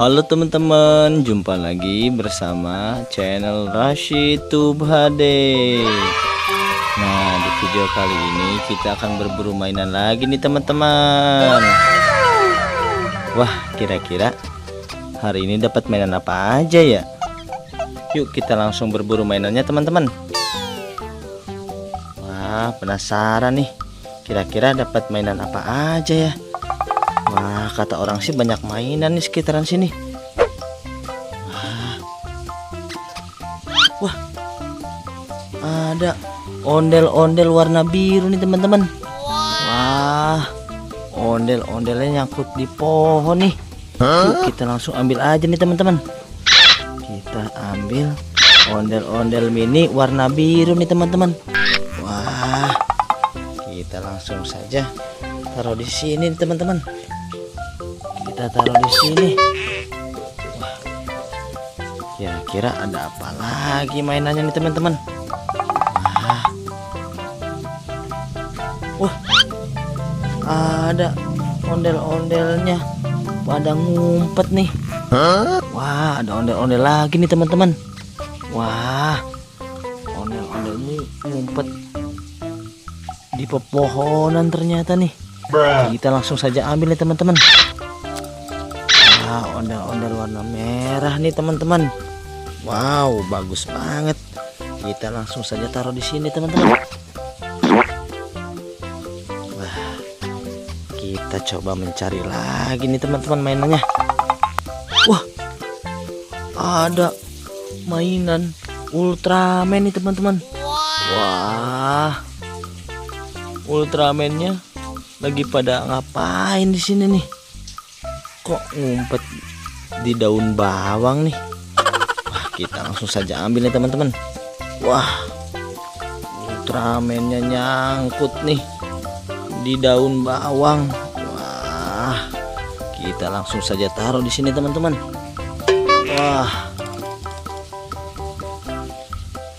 Halo teman-teman, jumpa lagi bersama channel Rashid Tube HD. Nah, di video kali ini kita akan berburu mainan lagi nih teman-teman. Wah, kira-kira hari ini dapat mainan apa aja ya? Yuk kita langsung berburu mainannya teman-teman. Wah, penasaran nih, kira-kira dapat mainan apa aja ya? Wah, kata orang sih banyak mainan nih sekitaran sini. Wah, ada ondel-ondel warna biru nih teman-teman. Wah, ondel-ondelnya nyangkut di pohon nih. Yuk kita langsung ambil aja nih teman-teman. Kita ambil ondel-ondel mini warna biru nih teman-teman. Wah, kita langsung saja taruh di sini teman-teman. Kita taruh di sini. Wah, kira-kira ada apa lagi mainannya nih teman-teman? Wah, ada ondel-ondelnya pada ngumpet nih. Wah, ada ondel-ondel lagi nih teman-teman. Wah, ondel-ondel ini ngumpet di pepohonan ternyata nih. Kita langsung saja ambil nih teman-teman. Wah, ondel-ondel warna merah nih teman-teman. Wow, bagus banget. Kita langsung saja taruh di sini teman-teman. Wah, kita coba mencari lagi nih teman-teman mainannya. Wah, ada mainan Ultraman nih teman-teman. Wah, Ultramannya lagi pada ngapain di sini nih? Kok ngumpet di daun bawang nih? Wah, kita langsung saja ambil nih teman-teman. Wah, Ultramannya nyangkut nih di daun bawang. Wah, kita langsung saja taruh di sini teman-teman. Wah,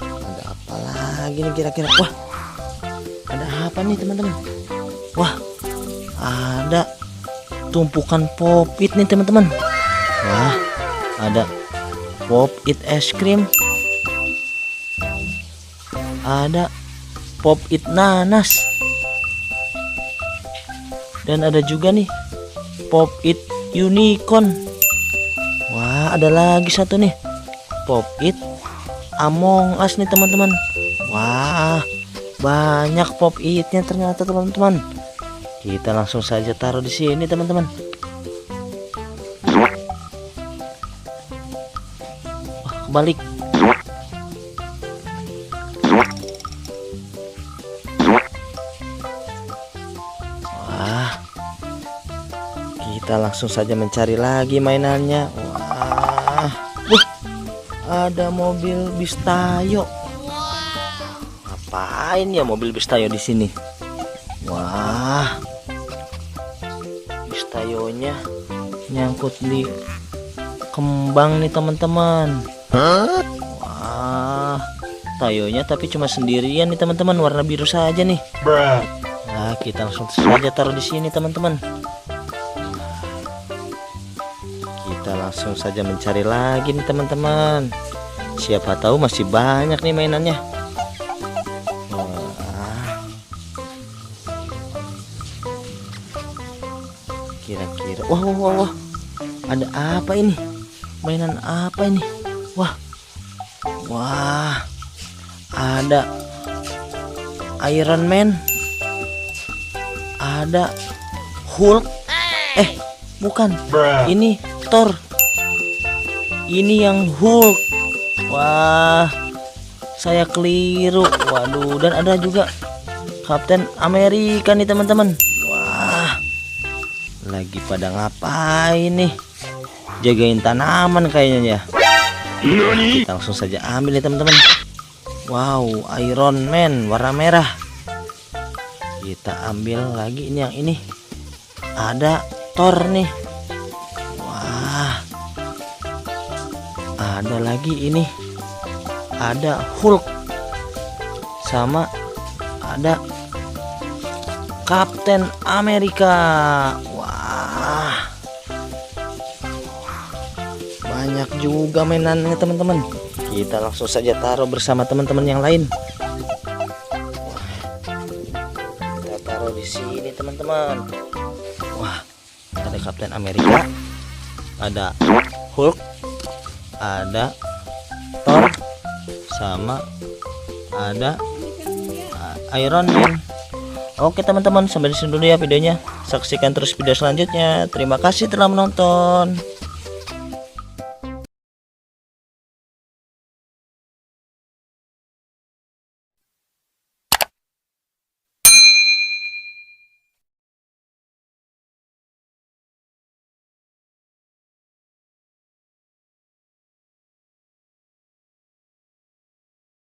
ada apa lagi nih kira-kira? Wah, ada apa nih teman-teman? Wah, ada tumpukan pop-it nih teman-teman. Wah, ada pop-it es krim, ada pop-it nanas, dan ada juga nih pop-it unicorn. Wah, ada lagi satu nih pop-it Among Us nih teman-teman. Wah, banyak pop-itnya ternyata teman-teman. Kita langsung saja taruh di sini teman-teman. Wah, kebalik. Wah, kita langsung saja mencari lagi mainannya. Wah, ada mobil Bistayo. Ngapain ya mobil Bistayo di sini? Wah, Bistayonya nyangkut di kembang nih teman-teman. Wah, tayonya tapi cuma sendirian nih teman-teman, warna biru saja nih. Nah, kita langsung saja taruh di sini teman-teman. Kita langsung saja mencari lagi nih teman-teman. Siapa tahu masih banyak nih mainannya. Kira-kira, wah, ada apa ini? Mainan apa ini? Wah, ada Iron Man, ada Hulk. Bukan, ini Thor. Ini yang Hulk. Wah, saya keliru. Waduh, dan ada juga Captain America nih teman-teman. Wah, lagi pada ngapain nih? Jagain tanaman kayaknya ya. Kita langsung saja ambil nih teman-teman. Wow, Iron Man warna merah. Kita ambil lagi ini yang ini. Ada Thor nih. Wah, ada lagi ini. Ada Hulk. Sama ada Captain America. Wah, banyak juga mainannya teman-teman. Kita langsung saja taruh bersama teman-teman yang lain. Wah, kita taruh di sini teman-teman. Wah, ada Captain America, ada Hulk, ada Thor, sama ada Iron Man. Oke teman-teman, sampai di sini dulu ya videonya. Saksikan terus video selanjutnya. Terima kasih telah menonton.